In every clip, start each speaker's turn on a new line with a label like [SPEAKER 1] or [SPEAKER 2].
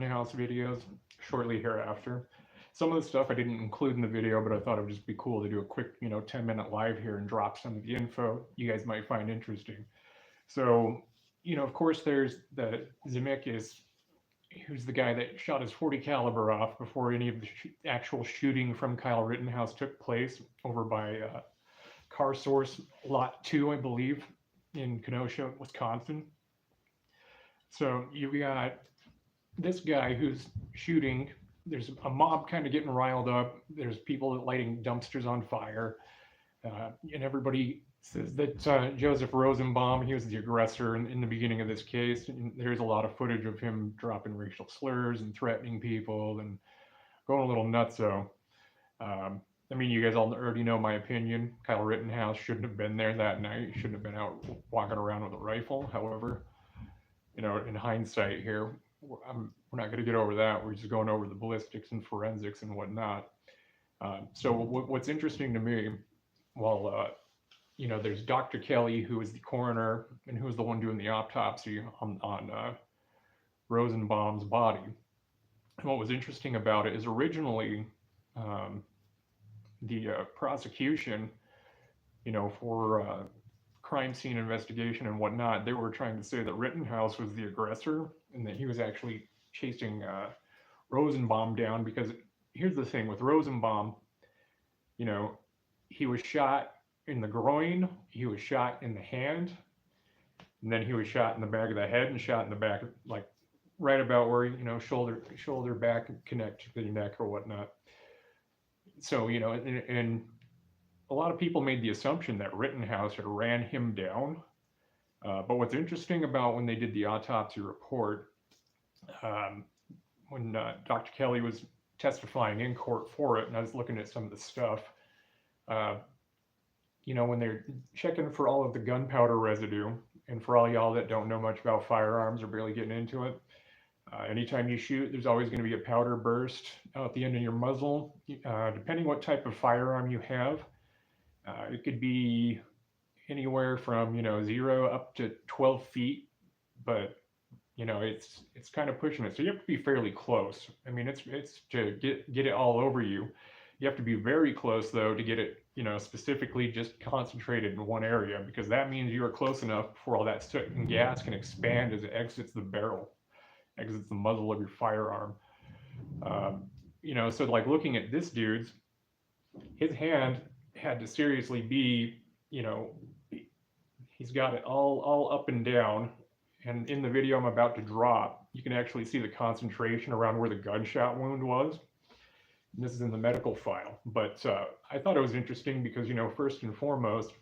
[SPEAKER 1] House videos shortly hereafter. Some of the stuff I didn't include in the video, but I thought it would just be cool to do a quick, 10-minute live here and drop some of the info you guys might find interesting. So, of course, there's the Zemeckis, who's the guy that shot his 40 caliber off before any of the actual shooting from Kyle Rittenhouse took place over by Car Source Lot 2, I believe, in Kenosha, Wisconsin. So you got this guy who's shooting. There's a mob kind of getting riled up. There's people lighting dumpsters on fire. And everybody says that Joseph Rosenbaum, he was the aggressor in the beginning of this case. And there's a lot of footage of him dropping racial slurs and threatening people and going a little nutso. Um, I mean, you guys all already know my opinion. Kyle Rittenhouse shouldn't have been there that night. He shouldn't have been out walking around with a rifle. However, in hindsight here, we're not going to get over that. We're just going over the ballistics and forensics and whatnot. So what's interesting to me, well, there's Dr. Kelly, who is the coroner and who was the one doing the autopsy on Rosenbaum's body. And what was interesting about it is originally the prosecution, for crime scene investigation and whatnot, they were trying to say that Rittenhouse was the aggressor and that he was actually chasing Rosenbaum down because here's the thing with Rosenbaum, he was shot in the groin, he was shot in the hand, and then he was shot in the back of the head and shot in the back, like right about where, shoulder back connect to the neck or whatnot. So, and a lot of people made the assumption that Rittenhouse had ran him down. But what's interesting about when they did the autopsy report, when Dr. Kelly was testifying in court for it, and I was looking at some of the stuff, when they're checking for all of the gunpowder residue, and for all y'all that don't know much about firearms or barely getting into it, anytime you shoot, there's always going to be a powder burst out at the end of your muzzle. Depending what type of firearm you have, it could be anywhere from 0 up to 12 feet, but it's kind of pushing it. So you have to be fairly close. I mean, it's to get it all over you. You have to be very close though to get it specifically just concentrated in one area, because that means you are close enough before all that soot and gas can expand as it exits the barrel, exits the muzzle of your firearm. So like looking at this dude's, his hand had to seriously be, he's got it all up and down. And in the video I'm about to drop, you can actually see the concentration around where the gunshot wound was. And this is in the medical file. But I thought it was interesting because, first and foremost,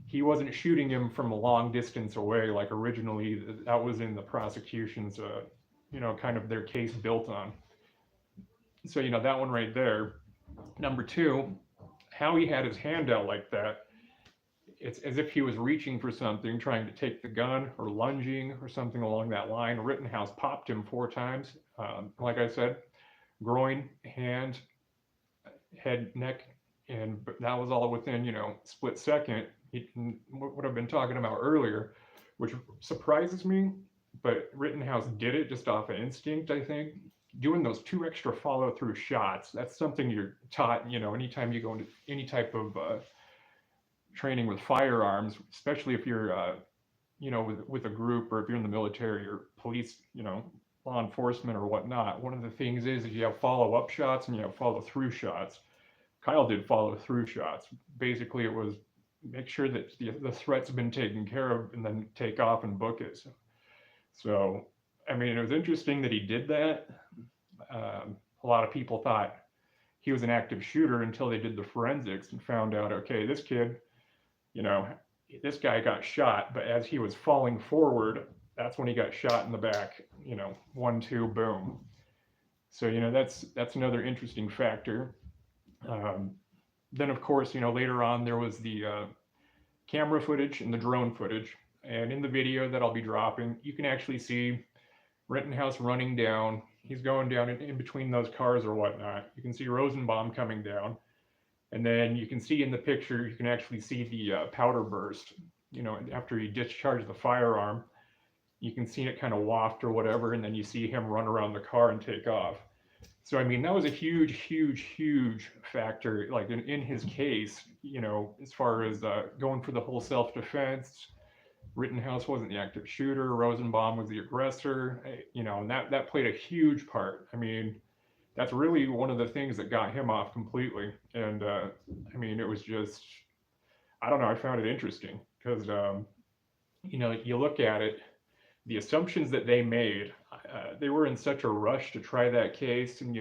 [SPEAKER 1] he wasn't shooting him from a long distance away like originally that was in the prosecution's, kind of their case built on. So, that one right there. Number two, how he had his hand out like that, it's as if he was reaching for something, trying to take the gun or lunging or something along that line. Rittenhouse popped him 4 times. Like I said, groin, hand, head, neck, and that was all within, split second. What I've been talking about earlier, which surprises me, but Rittenhouse did it just off of instinct, I think. Doing those 2 extra follow-through shots, that's something you're taught, anytime you go into any type of training with firearms, especially if you're, with a group or if you're in the military or police, law enforcement or whatnot. One of the things is you have follow-up shots and you have follow-through shots. Kyle did follow-through shots. Basically, it was make sure that the threat's been taken care of and then take off and book it. So, I mean, it was interesting that he did that. A lot of people thought he was an active shooter until they did the forensics and found out, okay, this kid, this guy got shot, but as he was falling forward, that's when he got shot in the back, 1, 2, boom. So, that's another interesting factor. Then, of course, later on there was the camera footage and the drone footage. And in the video that I'll be dropping, you can actually see Rittenhouse running down. He's going down in between those cars or whatnot. You can see Rosenbaum coming down. And then you can see in the picture, you can actually see the powder burst, after he discharged the firearm. you can see it kind of waft or whatever, and then you see him run around the car and take off. So I mean, that was a huge, huge, huge factor, like in his case, as far as going for the whole self-defense. Rittenhouse wasn't the active shooter. Rosenbaum was the aggressor. And that played a huge part. I mean, that's really one of the things that got him off completely. And I mean, it was just, I don't know. I found it interesting because you look at it, the assumptions that they made, they were in such a rush to try that case, and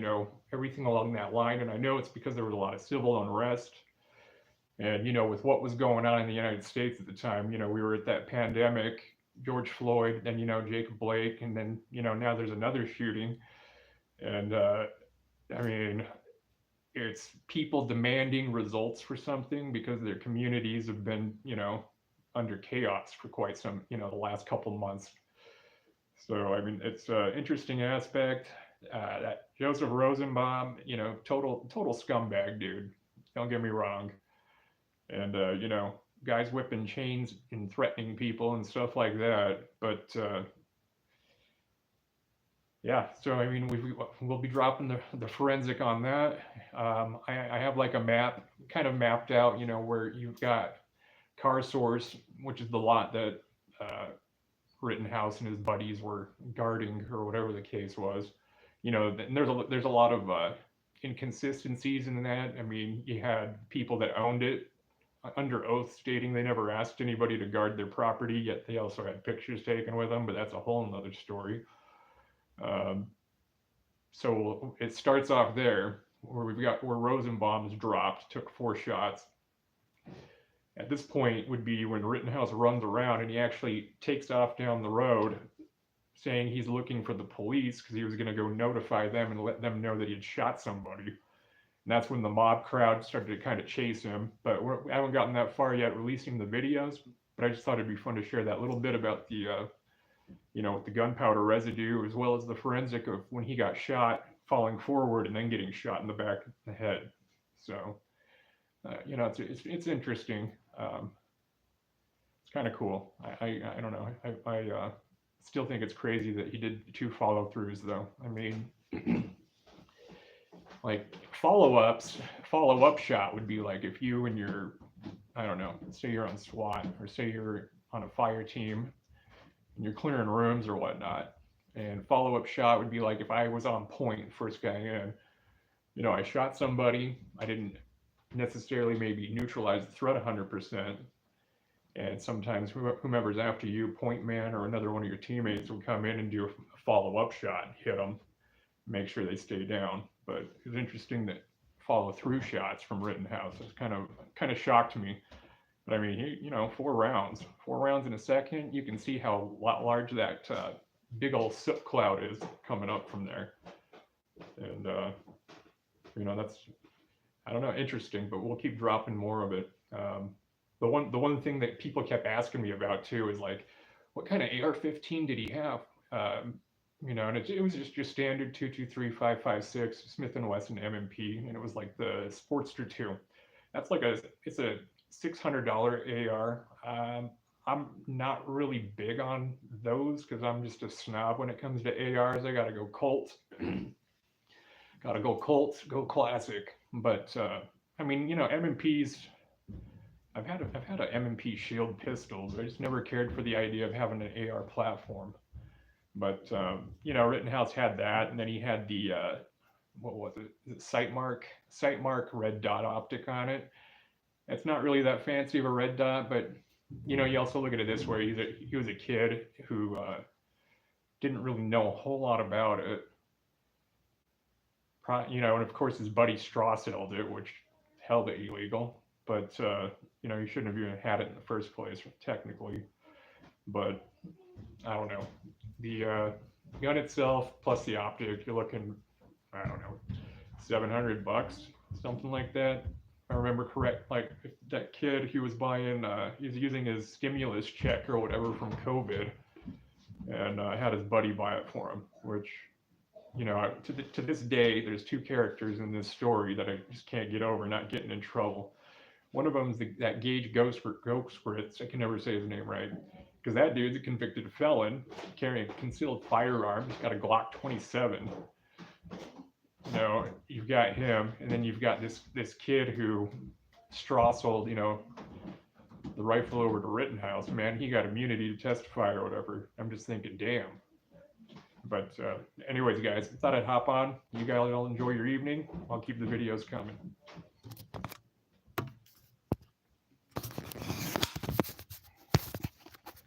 [SPEAKER 1] everything along that line. And I know it's because there was a lot of civil unrest. And with what was going on in the United States at the time, we were at that pandemic, George Floyd, then Jacob Blake, and then now there's another shooting. And I mean, it's people demanding results for something because their communities have been under chaos for quite some the last couple months. So I mean, it's an interesting aspect. That Joseph Rosenbaum, total scumbag, dude. Don't get me wrong. And guys whipping chains and threatening people and stuff like that. But yeah, so I mean, we'll be dropping the forensic on that. I have like a map, kind of mapped out, where you've got Car Source, which is the lot that Rittenhouse and his buddies were guarding, or whatever the case was. And there's a lot of inconsistencies in that. I mean, you had people that owned it under oath stating they never asked anybody to guard their property, yet they also had pictures taken with them, but that's a whole nother story. So it starts off there where Rosenbaum's dropped, took 4 shots. At this point would be when Rittenhouse runs around and he actually takes off down the road saying he's looking for the police because he was going to go notify them and let them know that he had shot somebody. And that's when the mob crowd started to kind of chase him. But we haven't gotten that far yet releasing the videos. But I just thought it'd be fun to share that little bit about the, with the gunpowder residue, as well as the forensic of when he got shot, falling forward and then getting shot in the back of the head. So, it's interesting. It's kind of cool. I don't know. I still think it's crazy that he did 2 follow-throughs, though. I mean, like follow-up shot would be like if you and your, I don't know, say you're on SWAT, or say you're on a fire team and you're clearing rooms or whatnot. And follow-up shot would be like if I was on point, first guy in, I shot somebody, I didn't necessarily maybe neutralize the threat 100%. And sometimes whomever's after you, point man or another one of your teammates, would come in and do a follow-up shot, hit them, make sure they stay down. But it's interesting that follow-through shots from Rittenhouse. It's kind of shocked me. But I mean, 4 rounds in a second. You can see how large that big old soot cloud is coming up from there. And that's, I don't know, interesting. But we'll keep dropping more of it. The one thing that people kept asking me about too is like, what kind of AR-15 did he have? And it was just your standard 223 556 Smith & Wesson M&P, and it was like the Sportster 2. That's like it's a $600 AR. I'm not really big on those because I'm just a snob when it comes to ARs. I gotta go Colt. Gotta go Colt, go classic. But I mean, M&Ps. I've had a M&P Shield pistols. I just never cared for the idea of having an AR platform. But Rittenhouse had that, and then he had the what was it? Sightmark red dot optic on it. It's not really that fancy of a red dot, but you also look at it this way: he was a kid who didn't really know a whole lot about it. And of course his buddy Strawselled it, which held it illegal. But you shouldn't have even had it in the first place, technically. But I don't know. The gun itself plus the optic, you're looking, I don't know, $700, something like that. If I remember correct, like that kid, he was using his stimulus check or whatever from COVID, and had his buddy buy it for him. Which, to this day, there's 2 characters in this story that I just can't get over, not getting in trouble. One of them is that Gage Ghost Spritz. I can never say his name right. because that dude's a convicted felon carrying a concealed firearm. He's got a Glock 27. You know, you've got him, and then you've got this kid who straw sold, you know, the rifle over to Rittenhouse. Man, he got immunity to testify or whatever. I'm just thinking, damn. But anyways, guys, I thought I'd hop on. You guys all enjoy your evening. I'll keep the videos coming.